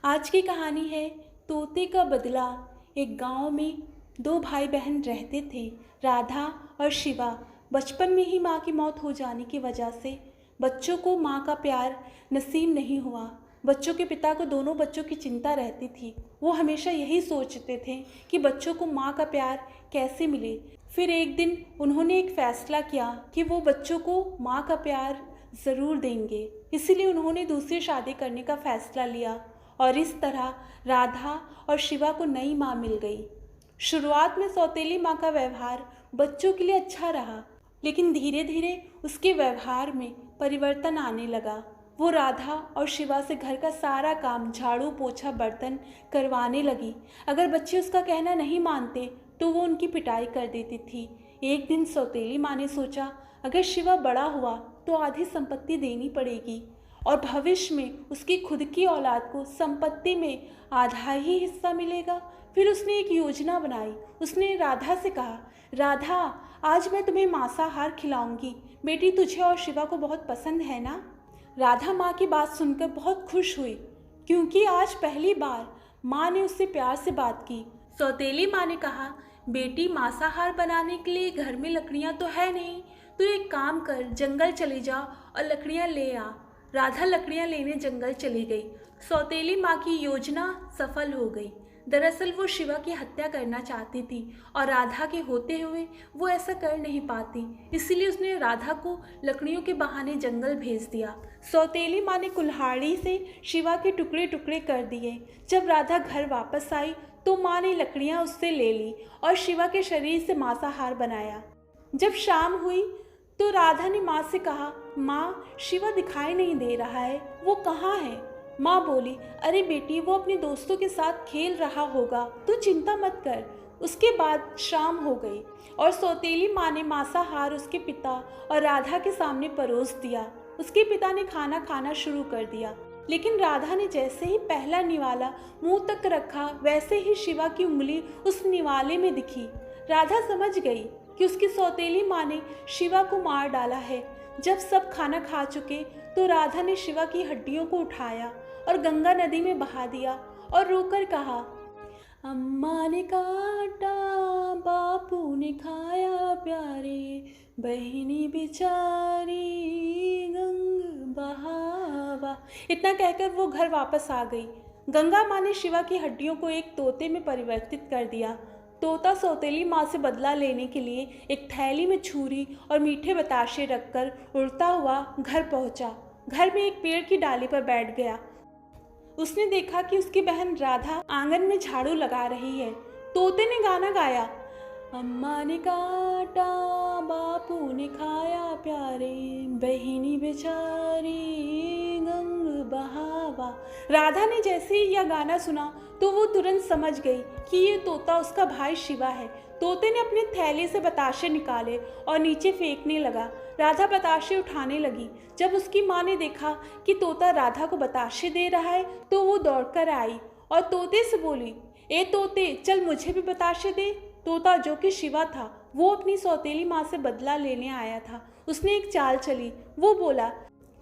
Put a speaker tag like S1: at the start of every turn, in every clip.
S1: आज की कहानी है तोते का बदला। एक गांव में दो भाई बहन रहते थे, राधा और शिवा। बचपन में ही माँ की मौत हो जाने की वजह से बच्चों को माँ का प्यार नसीब नहीं हुआ। बच्चों के पिता को दोनों बच्चों की चिंता रहती थी। वो हमेशा यही सोचते थे कि बच्चों को माँ का प्यार कैसे मिले। फिर एक दिन उन्होंने एक फैसला किया कि वो बच्चों को माँ का प्यार ज़रूर देंगे। इसीलिए उन्होंने दूसरी शादी करने का फैसला लिया और इस तरह राधा और शिवा को नई माँ मिल गई। शुरुआत में सौतेली माँ का व्यवहार बच्चों के लिए अच्छा रहा, लेकिन धीरे धीरे उसके व्यवहार में परिवर्तन आने लगा। वो राधा और शिवा से घर का सारा काम, झाड़ू पोछा बर्तन करवाने लगी। अगर बच्चे उसका कहना नहीं मानते तो वो उनकी पिटाई कर देती थी। एक दिन सौतेली माँ ने सोचा, अगर शिवा बड़ा हुआ तो आधी संपत्ति देनी पड़ेगी और भविष्य में उसकी खुद की औलाद को संपत्ति में आधा ही हिस्सा मिलेगा। फिर उसने एक योजना बनाई। उसने राधा से कहा, राधा, आज मैं तुम्हें मांसाहार खिलाऊंगी। बेटी, तुझे और शिवा को बहुत पसंद है ना? राधा माँ की बात सुनकर बहुत खुश हुई, क्योंकि आज पहली बार माँ ने उससे प्यार से बात की। सौतेली माँ ने कहा, बेटी, मांसाहार बनाने के लिए घर में लकड़ियाँ तो है नहीं, तो एक काम कर, जंगल चली जा और लकड़ियाँ ले आ। राधा लकड़ियाँ लेने जंगल चली गई। सौतेली माँ की योजना सफल हो गई। दरअसल वो शिवा की हत्या करना चाहती थी और राधा के होते हुए वो ऐसा कर नहीं पाती, इसलिए उसने राधा को लकड़ियों के बहाने जंगल भेज दिया। सौतेली माँ ने कुल्हाड़ी से शिवा के टुकड़े टुकड़े कर दिए। जब राधा घर वापस आई तो माँ ने लकड़ियाँ उससे ले ली और शिवा के शरीर से मांसाहार बनाया। जब शाम हुई तो राधा ने माँ से कहा, माँ, शिवा दिखाई नहीं दे रहा है, वो कहाँ है? माँ बोली, अरे बेटी, वो अपने दोस्तों के साथ खेल रहा होगा, तू चिंता मत कर। उसके बाद शाम हो गई और सौतेली माँ ने मांसाहार उसके पिता और राधा के सामने परोस दिया। उसके पिता ने खाना खाना शुरू कर दिया, लेकिन राधा ने जैसे ही पहला निवाला मुंह तक रखा, वैसे ही शिवा की उंगली उस निवाले में दिखी। राधा समझ गई कि उसकी सौतेली माँ ने शिवा को मार डाला है। जब सब खाना खा चुके तो राधा ने शिवा की हड्डियों को उठाया और गंगा नदी में बहा दिया और रोकर कहा, अम्मा ने काटा, बापू ने खाया प्यारे, बहिनी बेचारी गंग बहावा। इतना कहकर वो घर वापस आ गई। गंगा माँ ने शिवा की हड्डियों को एक तोते में परिवर्तित कर दिया। तोता सौतेली माँ से बदला लेने के लिए एक थैली में छुरी और मीठे बताशे रखकर उड़ता हुआ घर पहुँचा। घर में एक पेड़ की डाली पर बैठ गया। उसने देखा कि उसकी बहन राधा आंगन में झाड़ू लगा रही है। तोते ने गाना गाया, अम्मा ने काटा, बापू ने खाया प्यारे, बहिनी बेचारी गंग बहावा। राधा ने जैसे ही यह गाना सुना तो वो तुरंत समझ गई कि ये तोता उसका भाई शिवा है। तोते ने अपने थैले से बताशे निकाले और नीचे फेंकने लगा। राधा बताशे उठाने लगी। जब उसकी माँ ने देखा कि तोता राधा को बताशे दे रहा है तो वो दौड़कर आई और तोते से बोली, ए तोते, चल मुझे भी बताशे दे। तोता, जो कि शिवा था, वो अपनी सौतेली माँ से बदला लेने आया था। उसने एक चाल चली। वो बोला,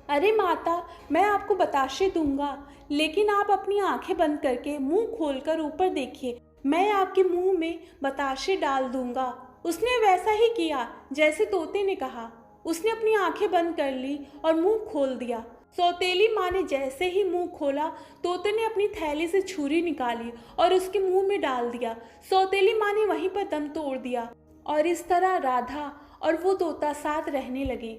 S1: अरे माता, मैं आपको बताशे दूंगा, लेकिन आप अपनी आंखें बंद करके मुंह खोलकर ऊपर देखिए, मैं आपके मुंह में बताशे डाल दूंगा। उसने वैसा ही किया जैसे तोते ने कहा। उसने अपनी आंखें बंद कर ली और मुंह खोल दिया। सौतेली माँ ने जैसे ही मुंह खोला, तोते ने अपनी थैली से छुरी निकाली और उसके मुंह में डाल दिया। सौतेली माँ ने वहीं पर दम तोड़ दिया और इस तरह राधा और वो तोता साथ रहने लगे।